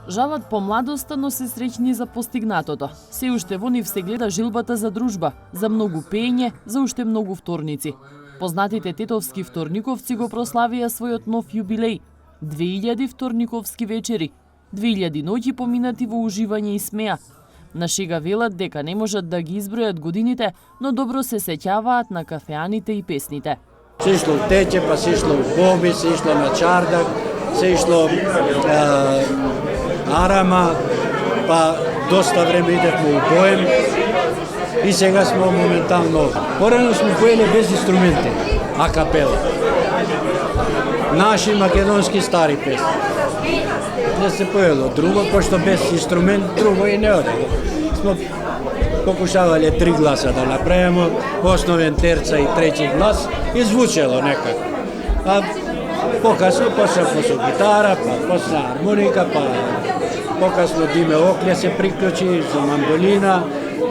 Жалат по младоста, но се среќни за постигнатото. Се уште во нив се гледа жилбата за дружба, за многу пење, за уште многу вторници. Познатите тетовски вторниковци го прославија својот нов јубилеј. 2000 вторниковски вечери, 2000 ноќи поминати во уживање и смеа. На шега велат дека не можат да ги избројат годините, но добро се сеќаваат на кафеаните и песните. Се ишло в Тече, па се ишло в Боби, се ишло на Чардак, се ишло Арама, па доста време идевме у Боем и сега сме моментално. Порано сме поеле без инструменти, акапела. Наши македонски стари песни. Не се поело друго, пошто без инструмент друго и не оде. Сме покушавале 3 гласа да направиме, основен терца и трети глас, и звучело некако. А покасно почна со гитара, па почна армоника, па покасно Диме Окле се приклучи за мандолина,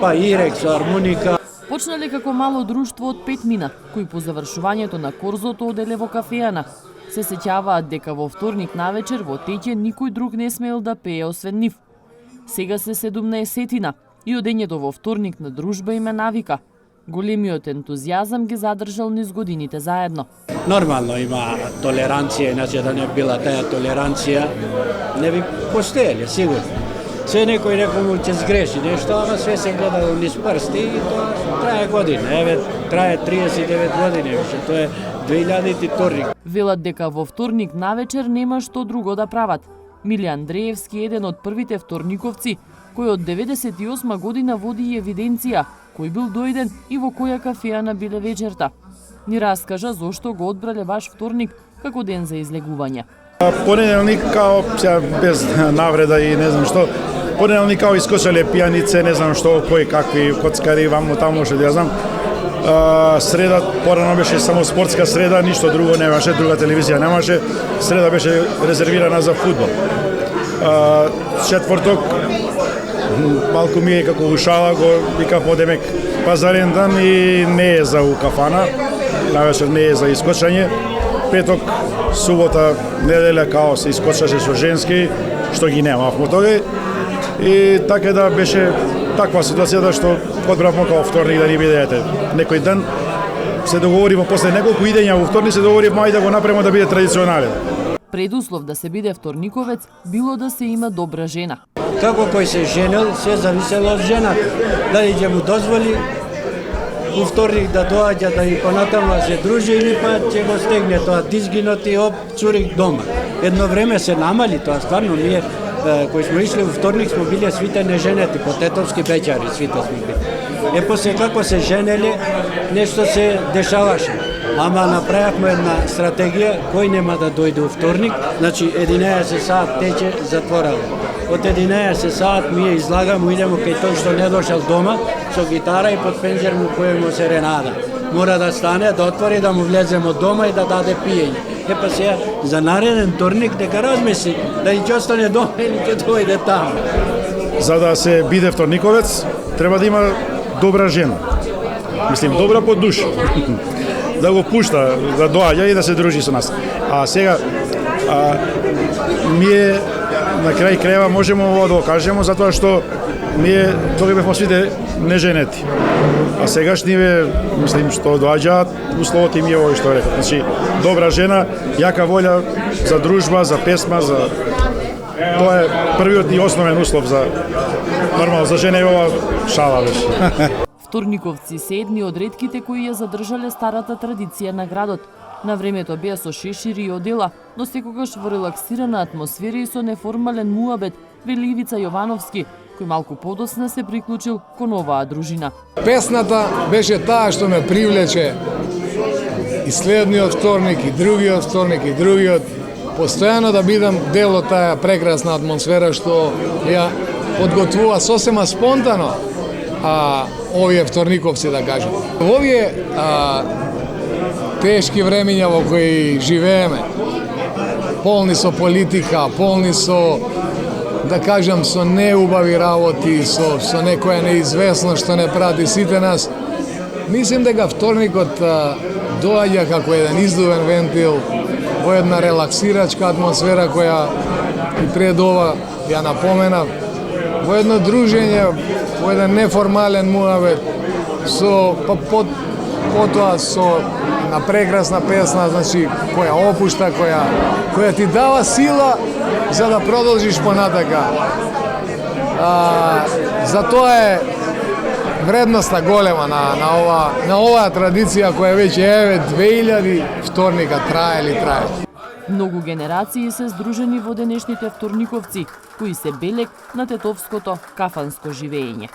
па Ирек со армоника. Почнале како мало друштво од 5 мина, кои по завршувањето на корзото оделе во кафејана. Се сеќаваат дека во вторник навечер во Теќе никој друг не смеел да пее освен нив. Сега се 17-тина и одењето во вторник на дружба им е навика. Големиот ентузијазам ги задржал низ годините заедно. Нормално има толеранција, иначе да не била таа толеранција, не би постоеле, сигурно. Се некој некому ќе сгреши нешто, ама све се гледа низ прсти и тоа трае година. Еве, трае 39 години, тоа е 2000 вторник. Велат дека во вторник навечер нема што друго да прават. Миле Андреевски е еден од првите вторниковци, кој од 98 година води евиденција, кој бил дојден и во која кафејана биле вечерта. Ни раскажа зошто го одбрале баш вторник како ден за излегување. Понеделник као, без навреда и не знам што, понеделник као искочале пијанице, не знам што, кои какви коцкари, ваму таму, што да знам. Среда, порано беше само спортска среда, ништо друго немаше, друга телевизија немаше. Среда беше резервирана за фудбал. Четврток, малку ми е како ушала, го викав одемек пазарен дан и не е за у кафана, навечер не е за искочање. Петок, субота, неделја као се искочаше со женски, што ги немавме тога. И така да беше таква ситуацијата што одбравме као вторник да ни биде некој ден. Се договоривме после неколку идења во вторник, се договоривме ајде да го направиме да биде традиционален. Предуслов да се биде вторниковец било да се има добра жена. Како кој се женел, се зависело од жената. Дали ќе му дозволи у вторник да доаѓа да и понатаму се дружи или па ќе го стегне тоа дизгинот и оп цурик дома. Едно време се намали тоа, стварно ние кои сме ишли во вторник сме биле свите неженети, по тетовски беќари свите сме биле. После како се женеле, нешто се дешаваше. Ама направивме една стратегија, кој нема да дојде во вторник, значи 11 саат Тече затворало. Од 11 саат ми излагамо, идемо кај тој што не дошал дома, со гитара и под пенџер му поемо серенада. Мора да стане, да отвори, да му влеземо од дома и да даде пиење. Па сега, за нареден вторник дека размисли, да ќе остане дома или ќе дојде таму. За да се биде вторниковец, треба да има добра жена. Мислим, добра по душа. Да го пушта, да доаѓа и да се дружи со нас. А сега, ние на крај крајва можеме ова да го кажеме, затоа што ние тога бевме свите неженети. А сегашниве, мислим, што доаѓаат, условот им е ово што реков. Значи, добра жена, јака волја за дружба, за песма, за... Тоа е првиот и основен услов за... Нормално, за жена е ова шала беше. Вторниковци се едни од ретките кои ја задржале старата традиција на градот. На времето беа со шешири и одела, но секогаш во релаксирана атмосфера и со неформален муабет, вели Ивица Јовановски, кој малку подоцна се приклучил кон оваа дружина. Песната беше таа што ме привлече и следниот вторник, и другиот вторник, и другиот. Постојано да бидам дел од таа прекрасна атмосфера што ја подготвува сосема спонтано овие вторниковци, да кажем. Во овие тешки времења во кои живееме, полни со политика, полни со, да кажам, со неубави работи, со некоја неизвестност што не прати сите нас, мислим дека вторникот доаѓа како еден издувен вентил во една релаксирачка атмосфера која и пред ова ја напоменав, во едно дружење, во еден неформален муавет, со потоа со на прекрасна песна, значи која опушта, која ти дава сила за да продолжиш понатака. Затоа е вредноста голема на оваа традиција која веќе 2000 вторника трае. Многу генерации се здружени во денешните вторниковци, кои се белег на тетовското кафанско живеење.